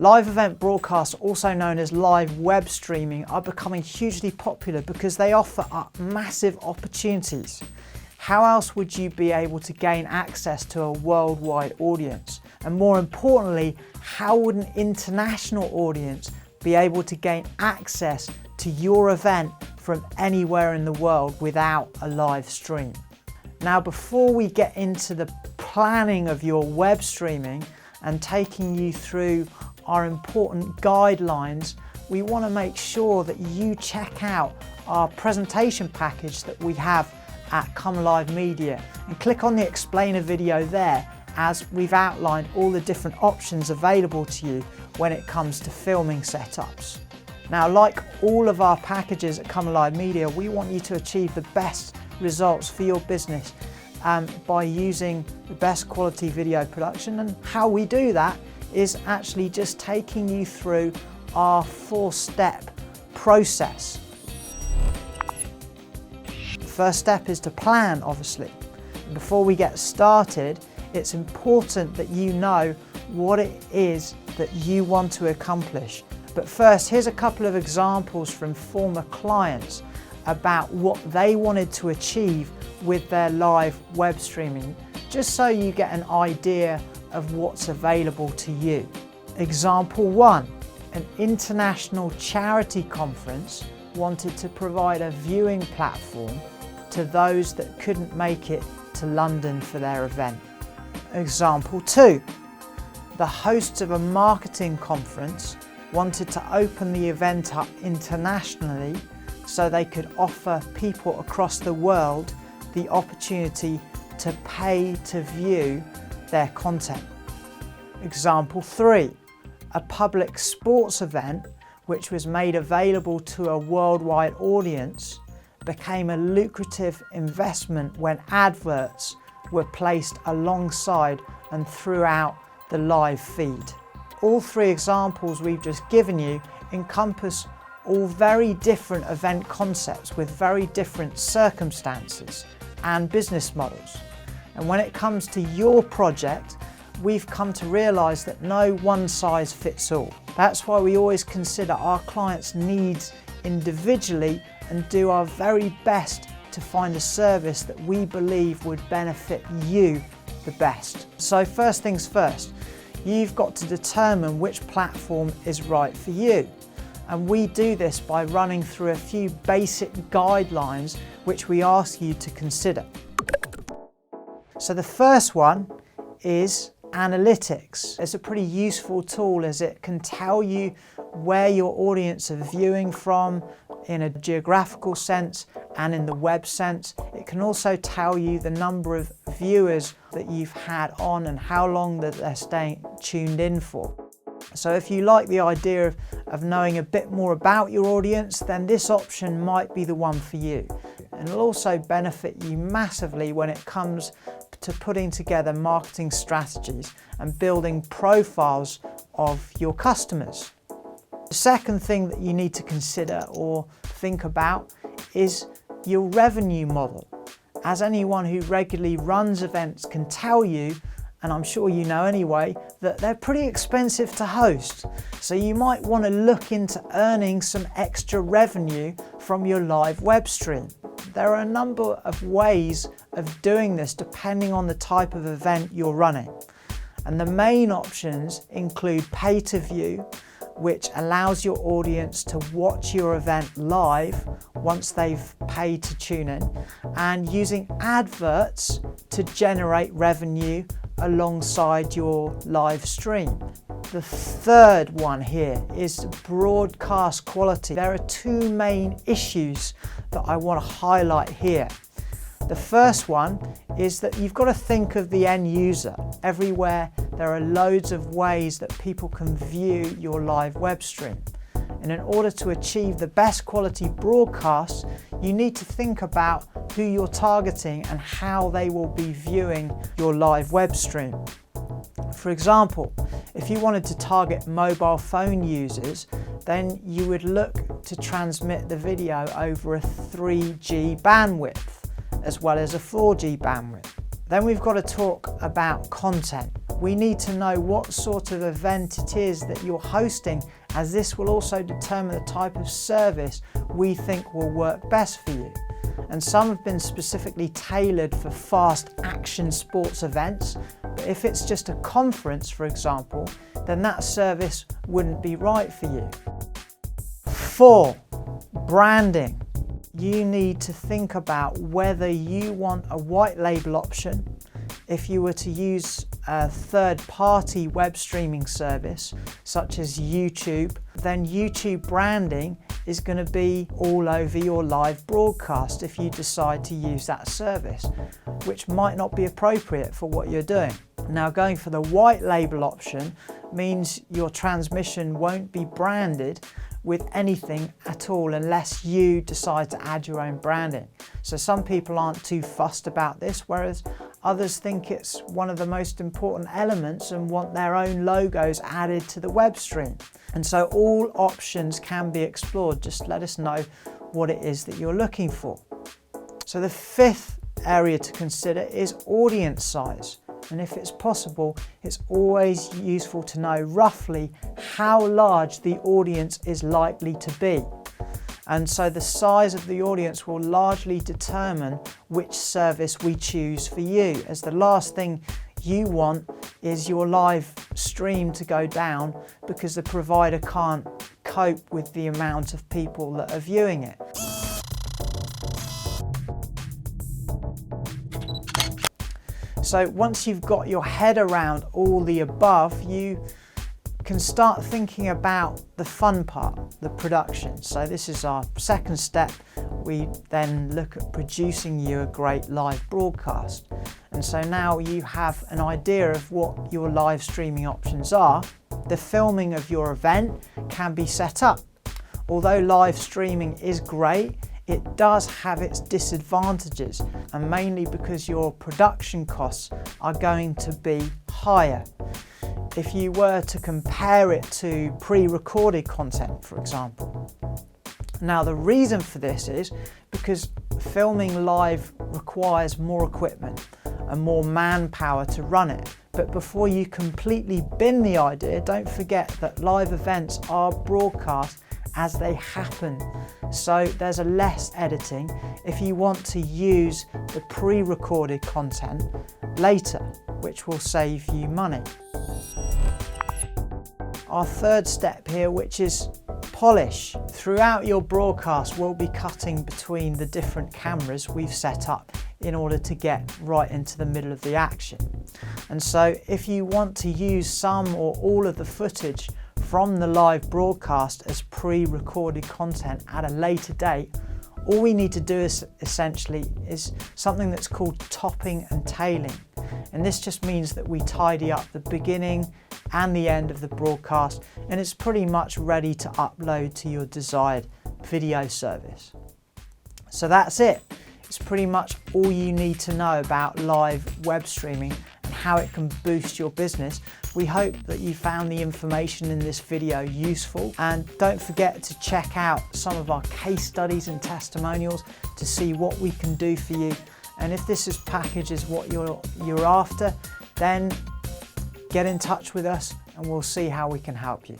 Live event broadcasts, also known as live web streaming, are becoming hugely popular because they offer up massive opportunities. How else would you be able to gain access to a worldwide audience? And more importantly, how would an international audience be able to gain access to your event from anywhere in the world without a live stream? Now, before we get into the planning of your web streaming and taking you through our important guidelines, we want to make sure that you check out our presentation package that we have at Comelive Media and click on the explainer video there, as we've outlined all the different options available to you when it comes to filming setups. Now, like all of our packages at Comelive Media, we want you to achieve the best results for your business by using the best quality video production, and how we do that is actually just taking you through our 4-step process. The first step is to plan, obviously. Before we get started, it's important that you know what it is that you want to accomplish. But first, here's a couple of examples from former clients about what they wanted to achieve with their live web streaming, just so you get an idea of what's available to you. Example 1, an international charity conference wanted to provide a viewing platform to those that couldn't make it to London for their event. Example 2, the hosts of a marketing conference wanted to open the event up internationally so they could offer people across the world the opportunity to pay to view their content. Example 3, a public sports event which was made available to a worldwide audience became a lucrative investment when adverts were placed alongside and throughout the live feed. All 3 examples we've just given you encompass all very different event concepts with very different circumstances and business models. And when it comes to your project, we've come to realise that no one size fits all. That's why we always consider our clients' needs individually and do our very best to find a service that we believe would benefit you the best. So first things first, you've got to determine which platform is right for you. And we do this by running through a few basic guidelines which we ask you to consider. So the first one is analytics. It's a pretty useful tool as it can tell you where your audience are viewing from in a geographical sense and in the web sense. It can also tell you the number of viewers that you've had on and how long that they're staying tuned in for. So if you like the idea of knowing a bit more about your audience, then this option might be the one for you. And it'll also benefit you massively when it comes to putting together marketing strategies and building profiles of your customers. The second thing that you need to consider or think about is your revenue model. As anyone who regularly runs events can tell you, and I'm sure you know anyway, that they're pretty expensive to host. So you might want to look into earning some extra revenue from your live web stream. There are a number of ways of doing this depending on the type of event you're running. And the main options include pay to view, which allows your audience to watch your event live once they've paid to tune in, and using adverts to generate revenue alongside your live stream. The third one here is broadcast quality. There are 2 main issues that I want to highlight here. The first one is that you've got to think of the end user. Everywhere there are loads of ways that people can view your live web stream. And in order to achieve the best quality broadcasts, you need to think about who you're targeting and how they will be viewing your live web stream. For example, if you wanted to target mobile phone users, then you would look to transmit the video over a 3G bandwidth as well as a 4G bandwidth. Then we've got to talk about content. We need to know what sort of event it is that you're hosting, as this will also determine the type of service we think will work best for you. And some have been specifically tailored for fast action sports events, but if it's just a conference, for example, then that service wouldn't be right for you. 4, branding. You need to think about whether you want a white label option. If you were to use a third-party web streaming service such as YouTube, then YouTube branding is going to be all over your live broadcast if you decide to use that service, which might not be appropriate for what you're doing. Now, going for the white label option means your transmission won't be branded with anything at all unless you decide to add your own branding. So some people aren't too fussed about this, whereas others think it's one of the most important elements and want their own logos added to the web stream. And so all options can be explored. Just let us know what it is that you're looking for. So the 5th area to consider is audience size. And if it's possible, it's always useful to know roughly how large the audience is likely to be. And so the size of the audience will largely determine which service we choose for you, as the last thing you want is your live stream to go down because the provider can't cope with the amount of people that are viewing it. So once you've got your head around all the above, you can start thinking about the fun part, the production. So this is our 2nd step. We then look at producing you a great live broadcast. And so now you have an idea of what your live streaming options are. The filming of your event can be set up. Although live streaming is great, it does have its disadvantages, and mainly because your production costs are going to be higher. If you were to compare it to pre-recorded content, for example. Now, the reason for this is because filming live requires more equipment and more manpower to run it. But before you completely bin the idea, don't forget that live events are broadcast as they happen. So there's a less editing if you want to use the pre-recorded content later, which will save you money. Our 3rd step here, which is polish. Throughout your broadcast, we'll be cutting between the different cameras we've set up in order to get right into the middle of the action. And so if you want to use some or all of the footage from the live broadcast as pre-recorded content at a later date, all we need to do is essentially something that's called topping and tailing. And this just means that we tidy up the beginning and the end of the broadcast, and it's pretty much ready to upload to your desired video service. So that's it. It's pretty much all you need to know about live web streaming and how it can boost your business. We hope that you found the information in this video useful, and don't forget to check out some of our case studies and testimonials to see what we can do for you. And if this package is what you're after, then get in touch with us and we'll see how we can help you.